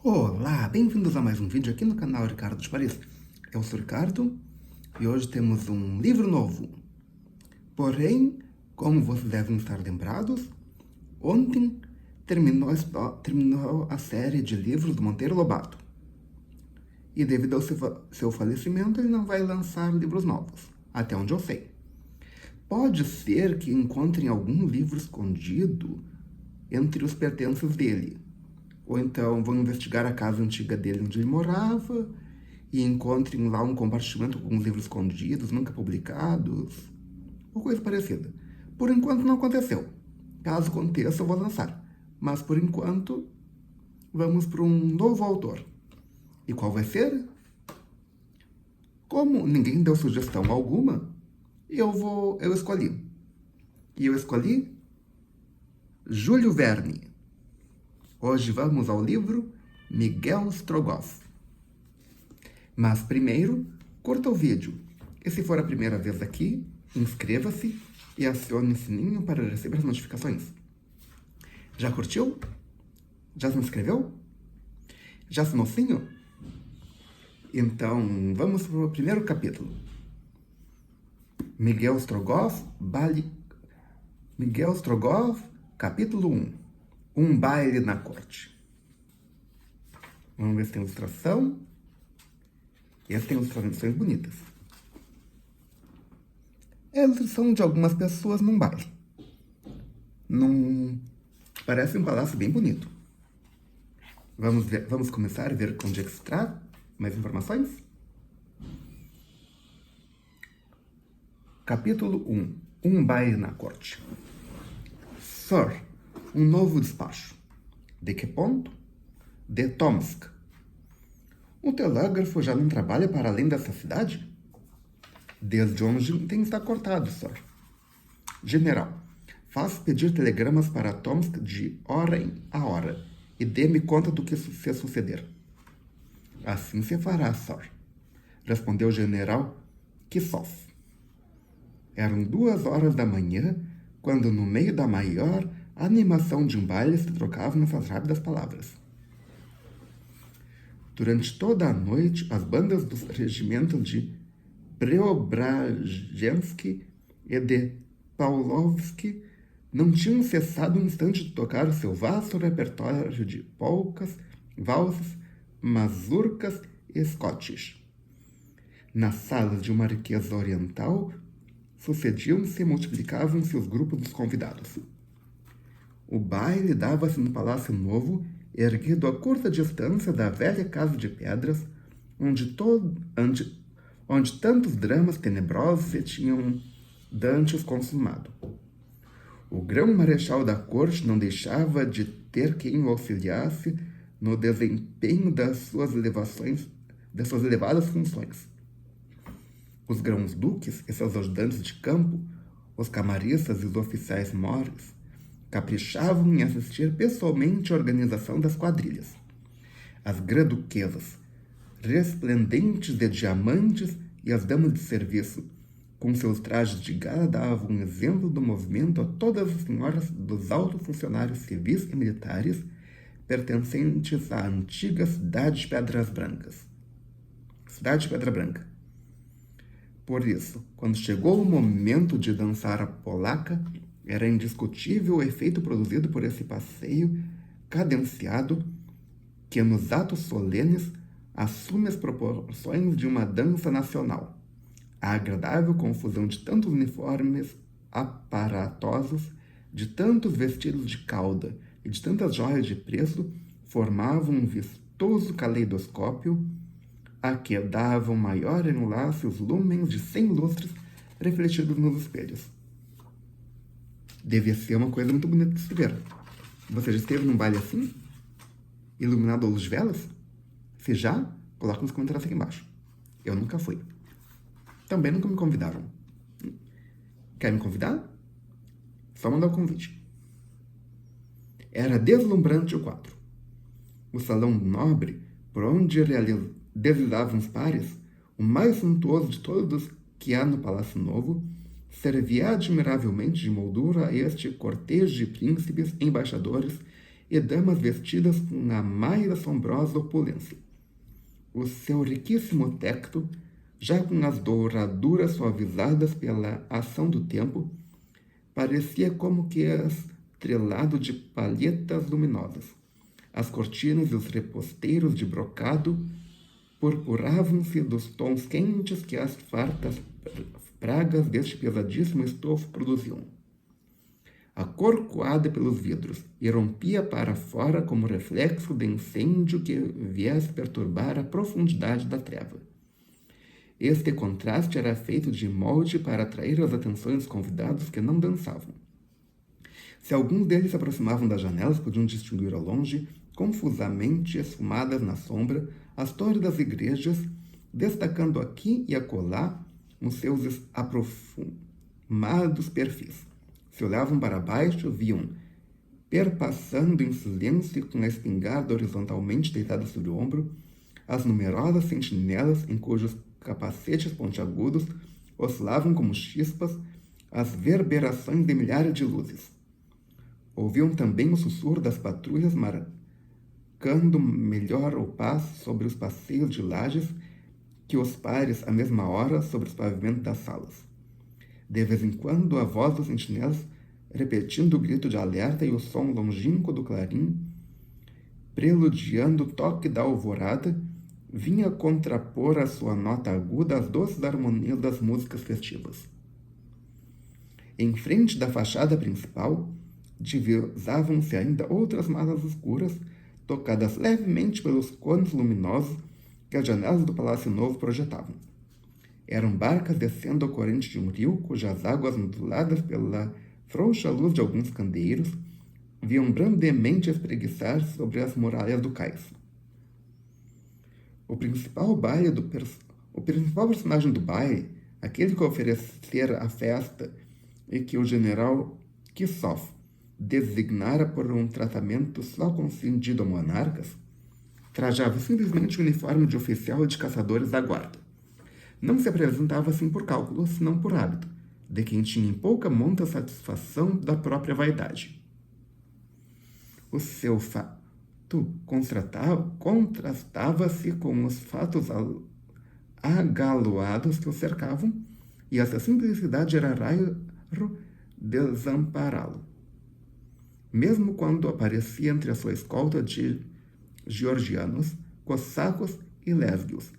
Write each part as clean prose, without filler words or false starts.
Olá, bem-vindos a mais um vídeo aqui no canal Ricardo de Paris. Eu sou o Ricardo e hoje temos um livro novo. Porém, como vocês devem estar lembrados, ontem terminou a série de livros do Monteiro Lobato. E devido ao seu falecimento, ele não vai lançar livros novos, até onde eu sei. Pode ser que encontrem algum livro escondido entre os pertences dele. Ou então vão investigar a casa antiga dele onde ele morava e encontrem lá um compartimento com alguns livros escondidos, nunca publicados, ou coisa parecida. Por enquanto não aconteceu. Caso aconteça, eu vou lançar. Mas por enquanto, vamos para um novo autor. E qual vai ser? Como ninguém deu sugestão alguma, eu escolhi. E eu escolhi Júlio Verne. Hoje vamos ao livro Miguel Strogoff. Mas primeiro, curta o vídeo. E se for a primeira vez aqui, inscreva-se e acione o sininho para receber as notificações. Já curtiu? Já se inscreveu? Já assinou o sininho? Então, vamos para o primeiro capítulo. Miguel Strogoff, capítulo 1. Um baile na corte. Vamos ver se tem ilustração. Essa tem ilustrações bonitas. É a ilustração de algumas pessoas num baile. Parece um palácio bem bonito. Vamos começar a ver onde é que se trata. Mais informações? Capítulo 1. Um baile na corte. Sir, um novo despacho. De que ponto? De Tomsk. O telégrafo já não trabalha para além dessa cidade? Desde onde tem está cortado, sir. General, faça pedir telegramas para Tomsk de hora a hora e dê-me conta do que se suceder. Assim se fará, sir, respondeu o general Kissov. Eram 2 horas da manhã, quando no meio da maior a animação de um baile se trocava nessas rápidas palavras. Durante toda a noite, as bandas dos regimentos de Preobrazhensky e de Pavlovsky não tinham cessado um instante de tocar o seu vasto repertório de polcas, valsas, mazurcas e scotches. Nas salas de uma riqueza oriental, sucediam-se e multiplicavam-se os grupos dos convidados. O baile dava-se no Palácio Novo, erguido a curta distância da velha casa de pedras, onde tantos dramas tenebrosos se tinham dantes consumado. O grão-marechal da corte não deixava de ter quem o auxiliasse no desempenho das suas elevadas funções. Os grãos-duques e seus ajudantes de campo, os camaristas e os oficiais mores, caprichavam em assistir pessoalmente à organização das quadrilhas. As grã-duquesas, resplendentes de diamantes, e as damas de serviço, com seus trajes de gala, davam um exemplo do movimento a todas as senhoras dos altos funcionários civis e militares pertencentes à antiga cidade de Pedra Branca. Por isso, quando chegou o momento de dançar a polaca, era indiscutível o efeito produzido por esse passeio cadenciado que, nos atos solenes, assume as proporções de uma dança nacional. A agradável confusão de tantos uniformes aparatosos, de tantos vestidos de cauda e de tantas joias de preço formava um vistoso caleidoscópio a que davam maior enlace os lumens de 100 lustres refletidos nos espelhos. Devia ser uma coisa muito bonita de se ver. Você já esteve num baile assim? Iluminado à luz de velas? Se já, coloca nos comentários aqui embaixo. Eu nunca fui. Também nunca me convidaram. Quer me convidar? Só mandar o convite. Era deslumbrante o quadro. O salão nobre, por onde deslizavam os pares, o mais suntuoso de todos que há no Palácio Novo, servia admiravelmente de moldura a este cortejo de príncipes, embaixadores e damas vestidas com a mais assombrosa opulência. O seu riquíssimo tecto, já com as douraduras suavizadas pela ação do tempo, parecia como que estrelado de palhetas luminosas. As cortinas e os reposteiros de brocado purpuravam-se dos tons quentes que as fartas pragas deste pesadíssimo estofo produziam. A cor coada pelos vidros irrompia para fora como reflexo de incêndio que viesse perturbar a profundidade da treva. Este contraste era feito de molde para atrair as atenções dos convidados que não dançavam. Se alguns deles se aproximavam das janelas, podiam distinguir ao longe, confusamente esfumadas na sombra, as torres das igrejas, destacando aqui e acolá os seus aprofumados perfis. Se olhavam para baixo, viam, perpassando em silêncio com a espingarda horizontalmente deitada sobre o ombro, as numerosas sentinelas em cujos capacetes pontiagudos oscilavam como chispas as verberações de milhares de luzes. Ouviam também o sussurro das patrulhas marcando melhor o passo sobre os passeios de lajes que os pares, à mesma hora, sobre os pavimentos das salas. De vez em quando, a voz dos sentinelas, repetindo o grito de alerta e o som longínquo do clarim, preludiando o toque da alvorada, vinha contrapor a sua nota aguda às doces harmonias das músicas festivas. Em frente da fachada principal, divisavam-se ainda outras masas escuras, tocadas levemente pelos cones luminosos que as janelas do Palácio Novo projetavam. Eram barcas descendo a corrente de um rio, cujas águas, onduladas pela frouxa luz de alguns candeeiros, viam brandemente espreguiçar sobre as muralhas do cais. O principal personagem do baile, aquele que oferecera a festa e que o general Kissoff designara por um tratamento só concedido a monarcas, trajava simplesmente o uniforme de oficial de caçadores da guarda. Não se apresentava assim por cálculo, senão por hábito, de quem tinha em pouca monta a satisfação da própria vaidade. O seu fato contrastava-se com os fatos agaloados que o cercavam, e essa simplicidade era raro desampará-lo. Mesmo quando aparecia entre a sua escolta de georgianos, cossacos e lésbios,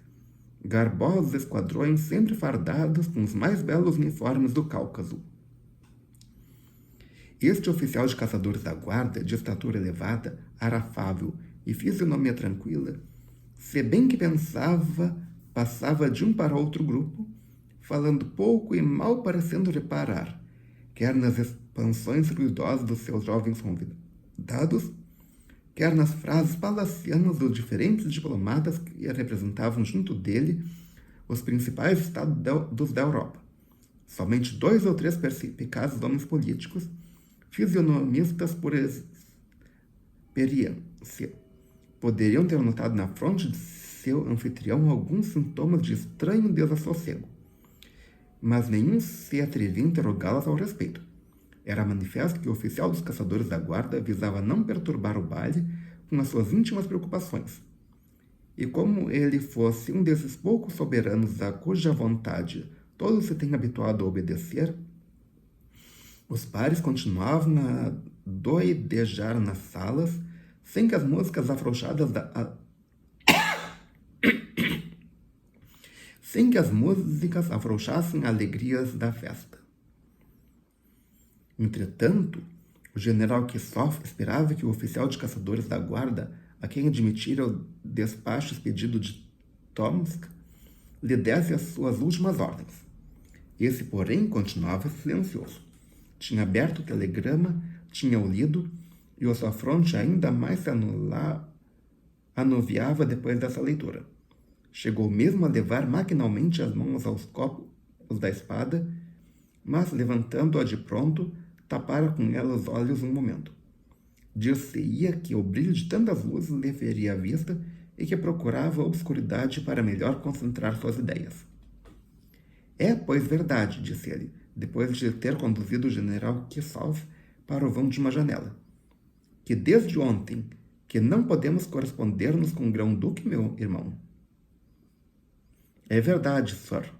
garbosos esquadrões sempre fardados com os mais belos uniformes do Cáucaso. Este oficial de caçadores da guarda, de estatura elevada, ar afável e fisionomia tranquila, se bem que pensava, passava de um para outro grupo, falando pouco e mal parecendo reparar, quer nas expansões ruidosas dos seus jovens convidados, quer nas frases palacianas dos diferentes diplomatas que representavam junto dele os principais estados da Europa. Somente 2 ou 3 perspicazes homens políticos, fisionomistas por experiência, poderiam ter notado na fronte de seu anfitrião alguns sintomas de estranho desassossego, mas nenhum se atrevia a interrogá-las ao respeito. Era manifesto que o oficial dos caçadores da guarda visava não perturbar o baile com as suas íntimas preocupações. E como ele fosse um desses poucos soberanos a cuja vontade todos se têm habituado a obedecer, os pares continuavam a doidejar nas salas, sem que as músicas afrouxadas sem que as músicas afrouxassem alegrias da festa. Entretanto, o general Kissoff esperava que o oficial de caçadores da guarda, a quem admitira o despacho expedido de Tomsk, lhe desse as suas últimas ordens. Esse, porém, continuava silencioso. Tinha aberto o telegrama, tinha-o lido, e a sua fronte ainda mais se anuviava depois dessa leitura. Chegou mesmo a levar maquinalmente as mãos aos copos da espada, mas, levantando-a de pronto, tapara com ela os olhos um momento. Dir-se-ia que o brilho de tantas luzes lhe feria a vista e que procurava a obscuridade para melhor concentrar suas ideias. É, pois, verdade, disse ele, depois de ter conduzido o general Kissoff para o vão de uma janela. que desde ontem que não podemos corresponder-nos com o grão-duque, meu irmão? É verdade, sir.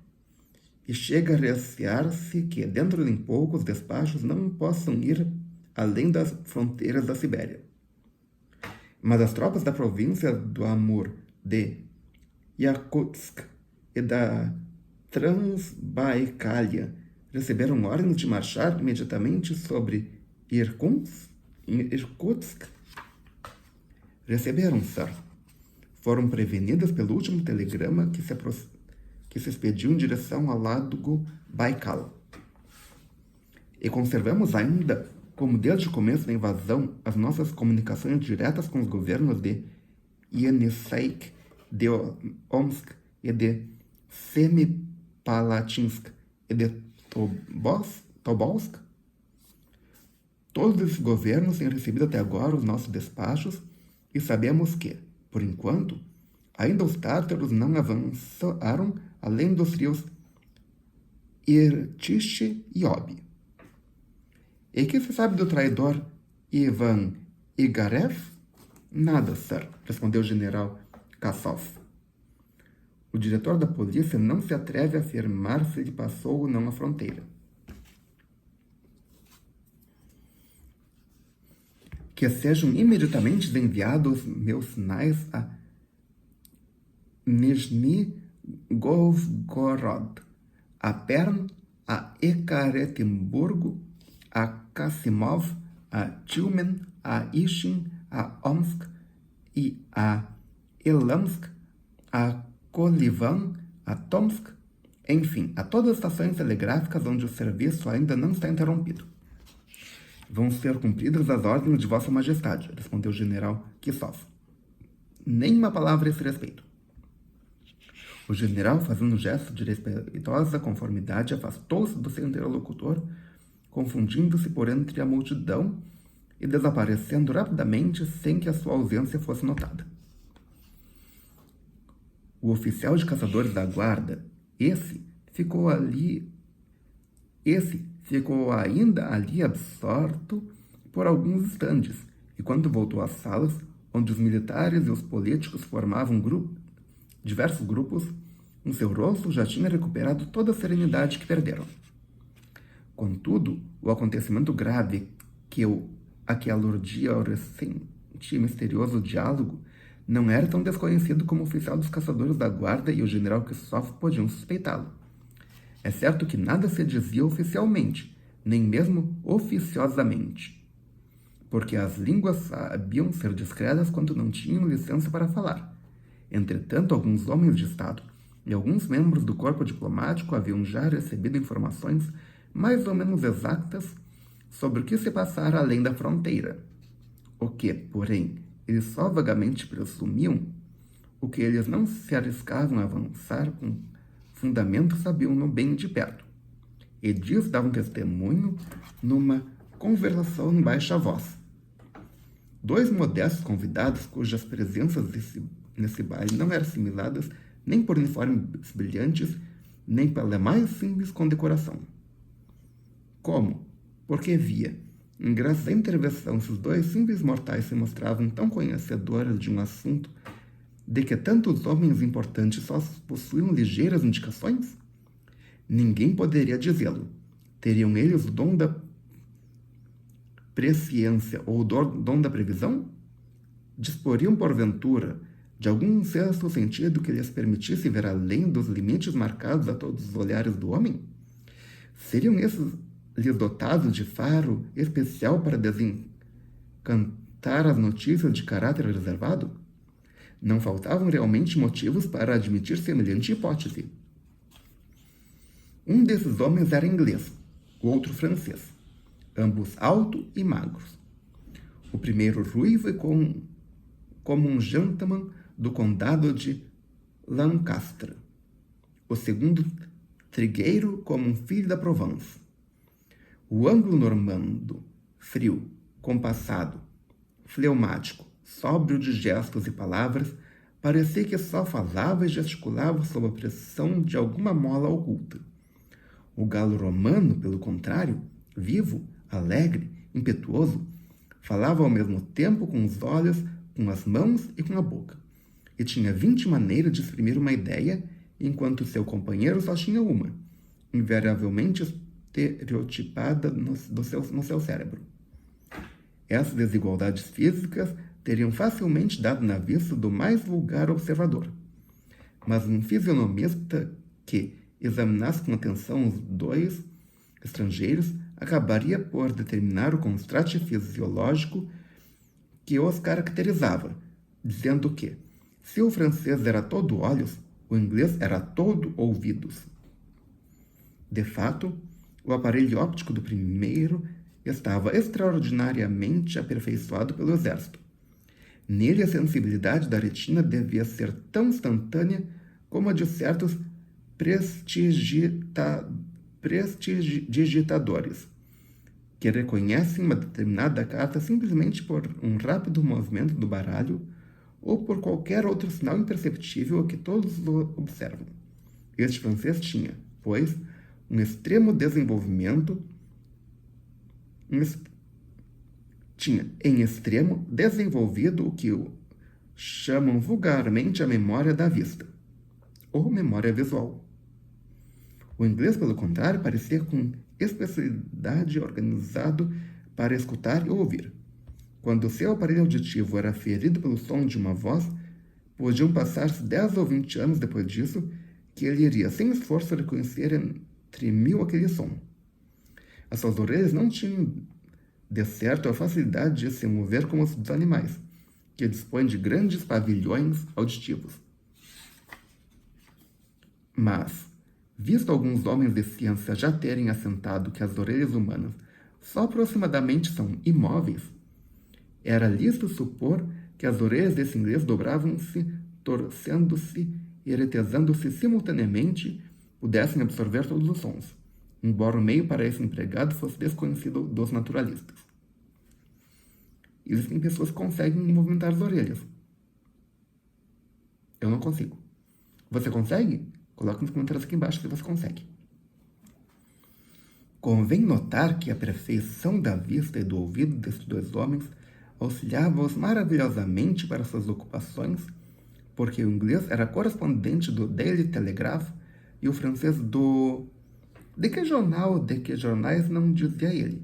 E chega a recear-se que, dentro de pouco, os despachos não possam ir além das fronteiras da Sibéria. Mas as tropas da província do Amur, de Yakutsk e da Transbaikalia receberam ordens de marchar imediatamente sobre Irkutsk? Receberam, sir. Foram prevenidas pelo último telegrama que se expediu em direção ao lago Baikal. E conservamos ainda, como desde o começo da invasão, as nossas comunicações diretas com os governos de Yenisseik, de Omsk e de Semipalatinsk e de Tobolsk. Todos esses governos têm recebido até agora os nossos despachos e sabemos que, por enquanto, ainda os tártaros não avançaram além dos rios Irtish e Obi. E que se sabe do traidor Ivan Igarev? Nada, sir, respondeu o general Kassov. O diretor da polícia não se atreve a afirmar se ele passou ou não a fronteira. Que sejam imediatamente enviados meus sinais a Nizhny Novgorod, a Perm, a Ekaterimburgo, a Kassimov, a Tyumen, a Ishin, a Omsk e a Elamsk, a Kolivan, a Tomsk, enfim, a todas as estações telegráficas onde o serviço ainda não está interrompido. Vão ser cumpridas as ordens de Vossa Majestade, respondeu o general Kissov. Nem uma palavra a esse respeito. O general, fazendo um gesto de respeitosa conformidade, afastou-se do seu interlocutor, confundindo-se por entre a multidão e desaparecendo rapidamente sem que a sua ausência fosse notada. O oficial de caçadores da guarda, esse ficou ainda ali absorto por alguns instantes, e quando voltou às salas, onde os militares e os políticos formavam diversos grupos, em seu rosto já tinha recuperado toda a serenidade que perderam. Contudo, o acontecimento grave a que aludia o recente e misterioso diálogo não era tão desconhecido como o oficial dos caçadores da guarda e o general Kissov podiam suspeitá-lo. É certo que nada se dizia oficialmente, nem mesmo oficiosamente, porque as línguas sabiam ser discretas quando não tinham licença para falar. Entretanto, alguns homens de Estado e alguns membros do corpo diplomático haviam já recebido informações mais ou menos exatas sobre o que se passara além da fronteira. O que, porém, eles só vagamente presumiam, o que eles não se arriscavam a avançar com fundamento sabiam-no bem de perto. E disso davam testemunho numa conversação em baixa voz. Dois modestos convidados, cujas presenças nesse baile não eram assimiladas nem por uniformes brilhantes, nem pela mais simples condecoração. Como? Porque via, graças à intervenção, esses dois simples mortais se mostravam tão conhecedores de um assunto de que tantos homens importantes só possuíam ligeiras indicações? Ninguém poderia dizê-lo. Teriam eles o dom da presciência ou o dom da previsão? Disporiam, porventura, de algum sexto sentido que lhes permitisse ver além dos limites marcados a todos os olhares do homem? Seriam esses lhes dotados de faro especial para desencantar as notícias de caráter reservado? Não faltavam realmente motivos para admitir semelhante hipótese. Um desses homens era inglês, o outro francês, ambos altos e magros. O primeiro ruivo e como um gentleman do condado de Lancastre. O segundo trigueiro como um filho da Provence. O anglo-normando, frio, compassado, fleumático, sóbrio de gestos e palavras, parecia que só falava e gesticulava sob a pressão de alguma mola oculta. O galo romano, pelo contrário, vivo, alegre, impetuoso, Falava ao mesmo tempo com os olhos, com as mãos e com a boca. E tinha 20 maneiras de exprimir uma ideia, enquanto seu companheiro só tinha uma, invariavelmente estereotipada no seu cérebro. Essas desigualdades físicas teriam facilmente dado na vista do mais vulgar observador. Mas um fisionomista que examinasse com atenção os dois estrangeiros acabaria por determinar o contraste fisiológico que os caracterizava, dizendo que, se o francês era todo olhos, o inglês era todo ouvidos. De fato, o aparelho óptico do primeiro estava extraordinariamente aperfeiçoado pelo exército. Nele, a sensibilidade da retina devia ser tão instantânea como a de certos prestidigitadores, que reconhecem uma determinada carta simplesmente por um rápido movimento do baralho ou por qualquer outro sinal imperceptível que todos observam. Este francês tinha, pois, um extremo desenvolvimento tinha em extremo desenvolvido o que chamam vulgarmente a memória da vista, ou memória visual. O inglês, pelo contrário, parecia com especialidade organizado para escutar e ouvir. Quando seu aparelho auditivo era ferido pelo som de uma voz, podiam passar-se 10 ou 20 anos depois disso que ele iria, sem esforço, reconhecer entre mil aquele som. As suas orelhas não tinham, de certo, a facilidade de se mover como os dos animais, que dispõem de grandes pavilhões auditivos. Mas, visto alguns homens de ciência já terem assentado que as orelhas humanas só aproximadamente são imóveis, era lícito supor que as orelhas desse inglês dobravam-se, torcendo-se e retesando-se simultaneamente, pudessem absorver todos os sons, embora o meio para esse empregado fosse desconhecido dos naturalistas. Existem pessoas que conseguem movimentar as orelhas. Eu não consigo. Você consegue? Coloque nos comentários aqui embaixo se você consegue. Convém notar que a perfeição da vista e do ouvido destes dois homens auxiliava-os maravilhosamente para suas ocupações, porque o inglês era correspondente do Daily Telegraph e o francês do... De que jornal, de que jornais, não dizia ele.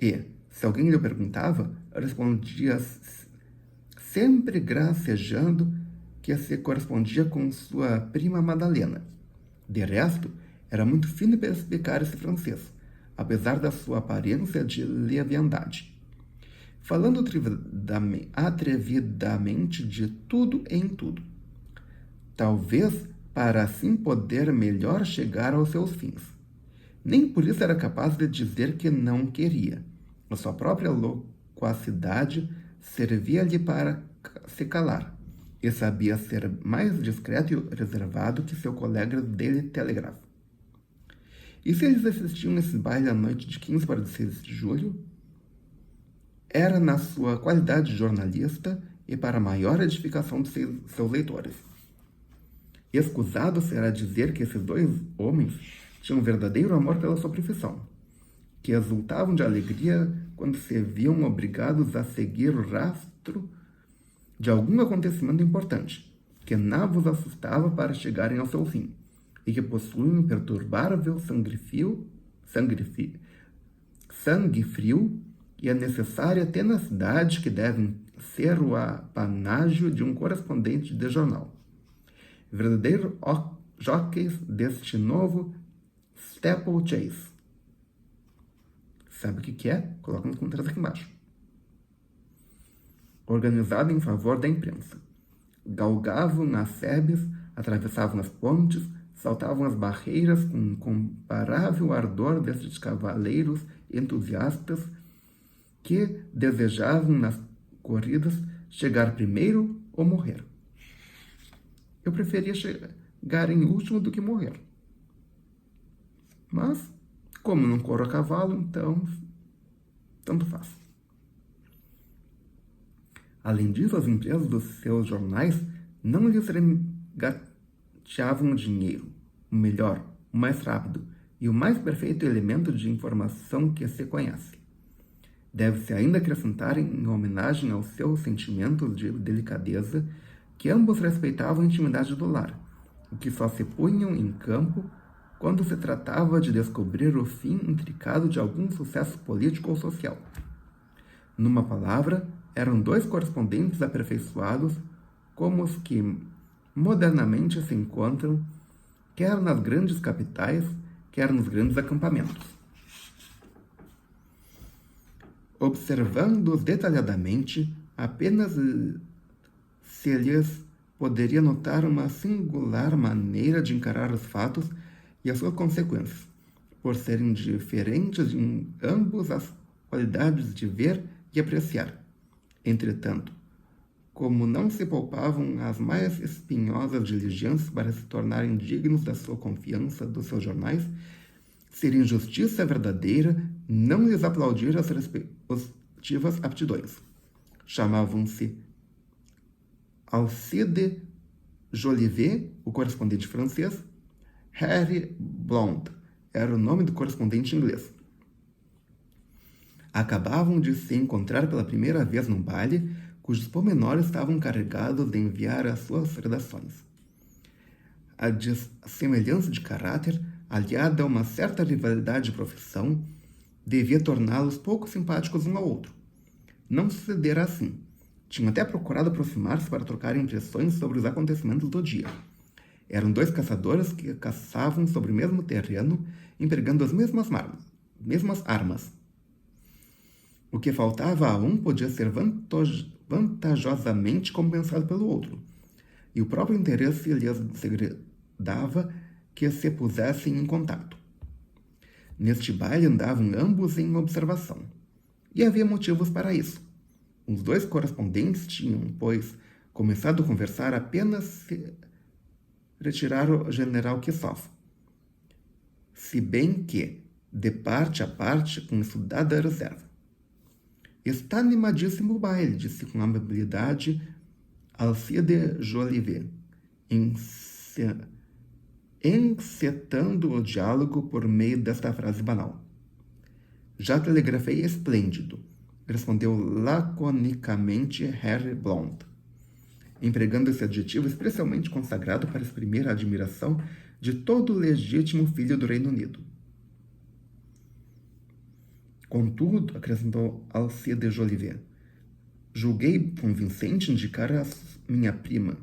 E, se alguém lhe perguntava, respondia sempre gracejando que se correspondia com sua prima Madalena. De resto, era muito fino e perspicaz esse francês, apesar da sua aparência de leviandade, falando atrevidamente de tudo em tudo. Talvez para assim poder melhor chegar aos seus fins. Nem por isso era capaz de dizer que não queria. A sua própria loquacidade servia-lhe para se calar, e sabia ser mais discreto e reservado que seu colega dele Telegraph. E se eles assistiam nesse baile à noite de 15 para 16 de julho, era na sua qualidade de jornalista e para maior edificação de seus leitores. Escusado será dizer que esses dois homens tinham um verdadeiro amor pela sua profissão, que exultavam de alegria quando se viam obrigados a seguir o rastro de algum acontecimento importante, que nada os assustava para chegarem ao seu fim, e que possuem um imperturbável sangue frio e a necessária tenacidade que devem ser o apanágio de um correspondente de jornal. Verdadeiros jockeys deste novo steeplechase. Sabe o que é? Coloca nos comentários aqui embaixo. Organizado em favor da imprensa. Galgavam nas sebes, atravessavam as pontes, saltavam as barreiras com incomparável ardor destes cavaleiros entusiastas que desejavam nas corridas chegar primeiro ou morrer. Eu preferia chegar em último do que morrer. Mas, como não corro a cavalo, então, tanto faz. Além disso, as empresas dos seus jornais não lhes regateavam dinheiro, o melhor, o mais rápido e o mais perfeito elemento de informação que se conhece. Deve-se ainda acrescentar, em homenagem aos seus sentimentos de delicadeza, que ambos respeitavam a intimidade do lar, o que só se punham em campo quando se tratava de descobrir o fim intricado de algum sucesso político ou social. Numa palavra, eram dois correspondentes aperfeiçoados, como os que modernamente se encontram, quer nas grandes capitais, quer nos grandes acampamentos. Observando-os detalhadamente, apenas se lhes poderia notar uma singular maneira de encarar os fatos e as suas consequências, por serem diferentes em ambos as qualidades de ver e apreciar. Entretanto, como não se poupavam as mais espinhosas diligências para se tornarem dignos da sua confiança dos seus jornais, seria injustiça verdadeira não lhes aplaudir as respectivas aptidões. Chamavam-se Alcide Jolivet, o correspondente francês. Harry Blount era o nome do correspondente inglês. Acabavam de se encontrar pela primeira vez num baile, cujos pormenores estavam carregados de enviar às suas redações. A semelhança de caráter, aliada a uma certa rivalidade de profissão, devia torná-los pouco simpáticos um ao outro. Não sucedera assim. Tinham até procurado aproximar-se para trocar impressões sobre os acontecimentos do dia. Eram dois caçadores que caçavam sobre o mesmo terreno, empregando as mesmas armas. O que faltava a um podia ser vantajosamente compensado pelo outro, e o próprio interesse lhes segredava que se pusessem em contato. Neste baile andavam ambos em observação, e havia motivos para isso. Os dois correspondentes tinham, pois, começado a conversar apenas se retirar o general Kissoff, se bem que, de parte a parte, com estudada reserva. Está animadíssimo o baile, disse com amabilidade Alcide Jolivet, encetando o diálogo por meio desta frase banal. Já telegrafei esplêndido, respondeu laconicamente Harry Blount, empregando esse adjetivo especialmente consagrado para exprimir a admiração de todo legítimo filho do Reino Unido. Contudo, acrescentou Alcide Jolivet, julguei convincente indicar a minha prima.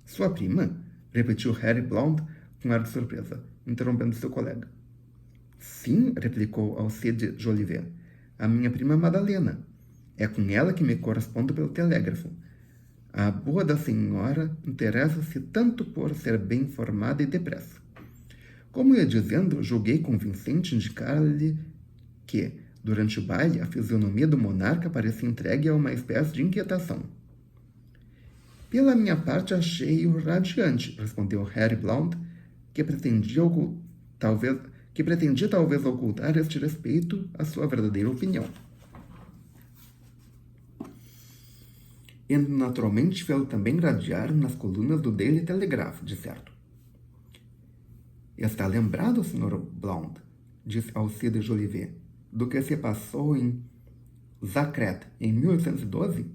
Sua prima? Repetiu Harry Blount com ar de surpresa, interrompendo seu colega. Sim, replicou Alcide Jolivet, a minha prima Madalena. É com ela que me correspondo pelo telégrafo. A boa da senhora interessa-se tanto por ser bem informada e depressa. Como ia dizendo, julguei convincente indicar-lhe que, durante o baile, a fisionomia do monarca parecia entregue a uma espécie de inquietação. Pela minha parte, achei-o radiante, respondeu Harry Blount, que pretendia talvez ocultar este respeito à sua verdadeira opinião. E naturalmente fê-lo também radiar nas colunas do Daily Telegraph, de certo. Está lembrado, Sr. Blount, disse Alcide Jolivet, do que se passou em Zacret, em 1812?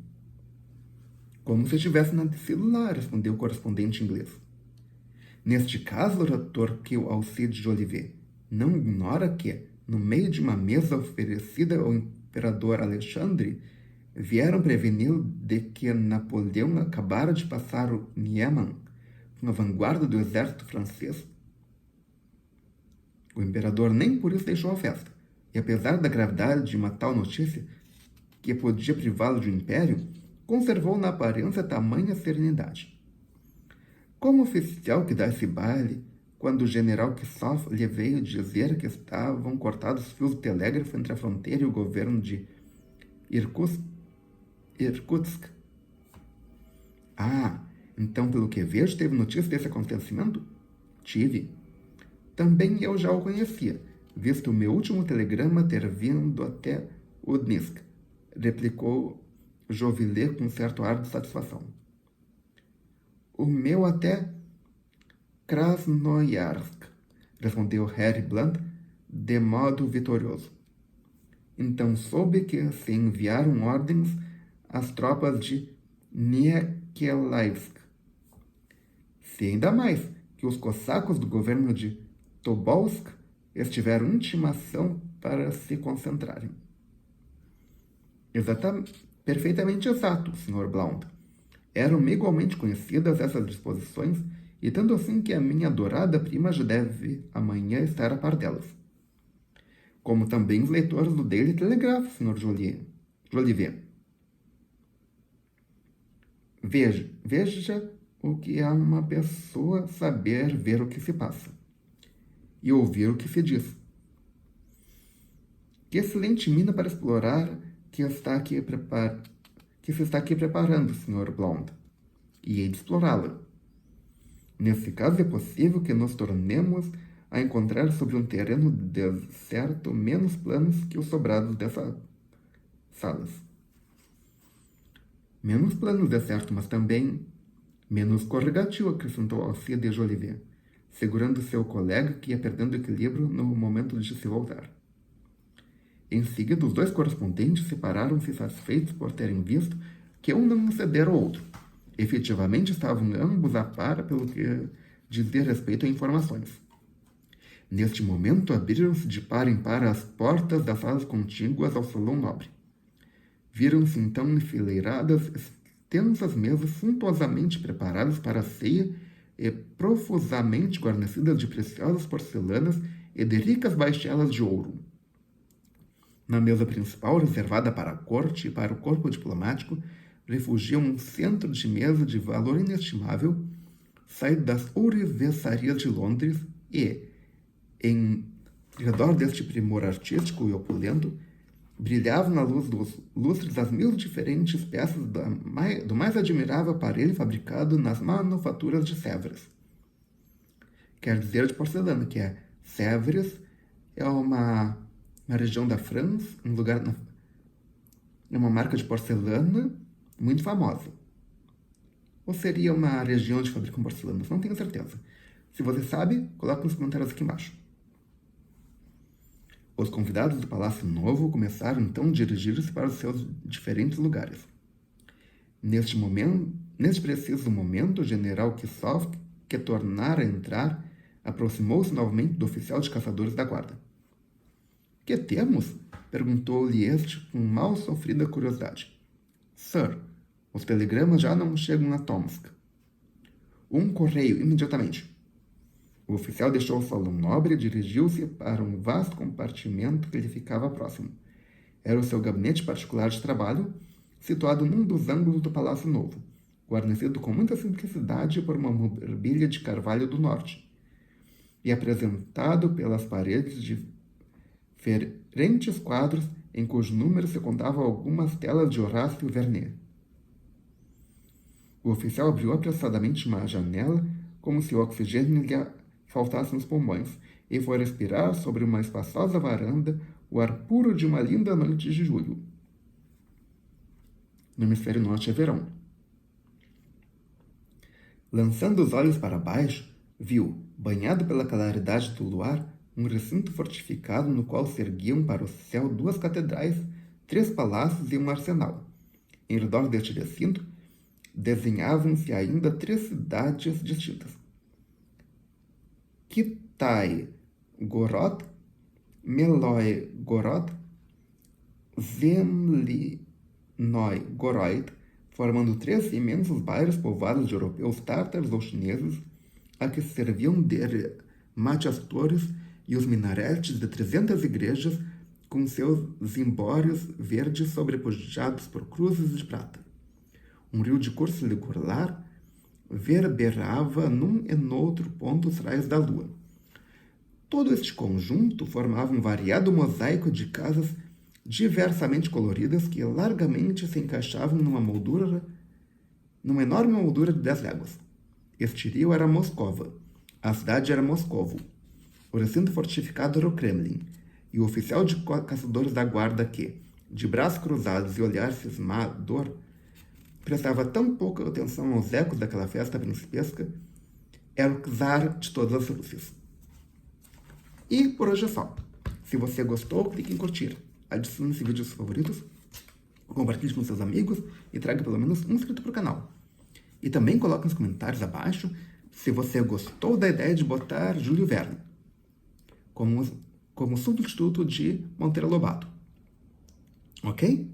Como se tivesse nascido lá, respondeu o correspondente inglês. Neste caso, retorquiu Alcide Jolivet, não ignora que, no meio de uma mesa oferecida ao imperador Alexandre, vieram preveni-lo de que Napoleão acabara de passar o Niemen com a vanguarda do exército francês. O imperador nem por isso deixou a festa, e apesar da gravidade de uma tal notícia, que podia privá-lo de um império, conservou na aparência tamanha serenidade. Como oficial que dá esse baile, quando o general Kissoff lhe veio dizer que estavam cortados os fios do telégrafo entre a fronteira e o governo de Irkutsk. Ah, então pelo que vejo, teve notícia desse acontecimento? Tive. Também eu já o conhecia, visto o meu último telegrama ter vindo até Udinsk, replicou Jolivet com certo ar de satisfação. O meu até Krasnoyarsk, respondeu Harry Blount de modo vitorioso. então soube que se enviaram ordens às tropas de Nikolaevsk. Sei ainda mais que os cossacos do governo de Tobolsk estiveram intimação para se concentrarem. Perfeitamente exato, Sr. Blount. Eram igualmente conhecidas essas disposições, e tanto assim que a minha adorada prima já deve amanhã estar a par delas. Como também os leitores do Daily Telegraph, Sr. Jolivet. Veja o que é uma pessoa saber ver o que se passa e ouvir o que se diz. Que excelente mina para explorar que se está aqui preparando, Sr. Blount, e hei de explorá-la. Nesse caso, é possível que nos tornemos a encontrar sobre um terreno deserto menos planos que os sobrados dessas salas. Menos planos, é certo, mas também menos escorregadio, acrescentou Alcide Jolivet, segurando seu colega que ia perdendo equilíbrio no momento de se voltar. Em seguida, os dois correspondentes separaram-se satisfeitos por terem visto que um não cedera ao outro. Efetivamente, estavam ambos a par pelo que dizia respeito a informações. Neste momento, abriram-se de par em par as portas das salas contíguas ao salão nobre. Viram-se então enfileiradas extensas mesas suntuosamente preparadas para a ceia e profusamente guarnecidas de preciosas porcelanas e de ricas baixelas de ouro. Na mesa principal, reservada para a corte e para o corpo diplomático, refugia um centro de mesa de valor inestimável, saído das ouriveçarias de Londres e, em redor deste primor artístico e opulento, brilhavam na luz dos lustres as 1000 diferentes peças do mais admirável aparelho fabricado nas manufaturas de Sèvres. Quer dizer de porcelana, que é Sèvres, é uma região da França, é uma marca de porcelana muito famosa. Ou seria uma região onde fabricam porcelanas? Não tenho certeza. Se você sabe, coloque nos comentários aqui embaixo. Os convidados do Palácio Novo começaram então a dirigir-se para os seus diferentes lugares. Neste preciso momento, o general Kisov, que tornara a entrar, aproximou-se novamente do oficial de caçadores da guarda. Que temos? Perguntou-lhe este com mal sofrida curiosidade. Sir, os telegramas já não chegam a Tomsk. Um correio, imediatamente. O oficial deixou o salão nobre e dirigiu-se para um vasto compartimento que lhe ficava próximo. Era o seu gabinete particular de trabalho, situado num dos ângulos do Palácio Novo, guarnecido com muita simplicidade por uma mobília de carvalho do norte, e apresentado pelas paredes de diferentes quadros em cujo número se contavam algumas telas de Horácio Vernet. O oficial abriu apressadamente uma janela, como se o oxigênio lhe faltasse nos pulmões, e foi respirar sobre uma espaçosa varanda o ar puro de uma linda noite de julho. No hemisfério norte é verão. Lançando os olhos para baixo, viu, banhado pela claridade do luar, um recinto fortificado no qual se erguiam para o céu 2 catedrais, 3 palácios e um arsenal. Em redor deste recinto, desenhavam-se ainda 3 cidades distintas. Kitai-Gorod, Meloi-Gorod, Zemlinoy-Gorod, formando 3 imensos bairros povoados de europeus tártaros ou chineses, a que serviam de mate torres e os minaretes de 300 igrejas com seus zimbórios verdes sobrepujados por cruzes de prata. Um rio de curso irregular verberava num e noutro ponto os raios da lua. Todo este conjunto formava um variado mosaico de casas diversamente coloridas que largamente se encaixavam numa enorme moldura de 10 léguas. Este rio era Moscova, a cidade era Moscovo, o recinto fortificado era o Kremlin, e o oficial de caçadores da guarda que, de braços cruzados e olhar cismador, prestava tão pouca atenção aos ecos daquela festa principesca, era o czar de todas as Rússias. E por hoje é só. Se você gostou, clique em curtir. adicione esse vídeo aos favoritos, compartilhe com seus amigos e traga pelo menos um inscrito para o canal. E também coloque nos comentários abaixo se você gostou da ideia de botar Júlio Verne como substituto de Monteiro Lobato. Ok?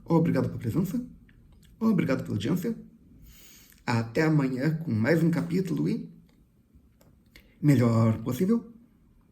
Obrigado pela presença. Obrigado pela audiência. Até amanhã com mais um capítulo e melhor possível.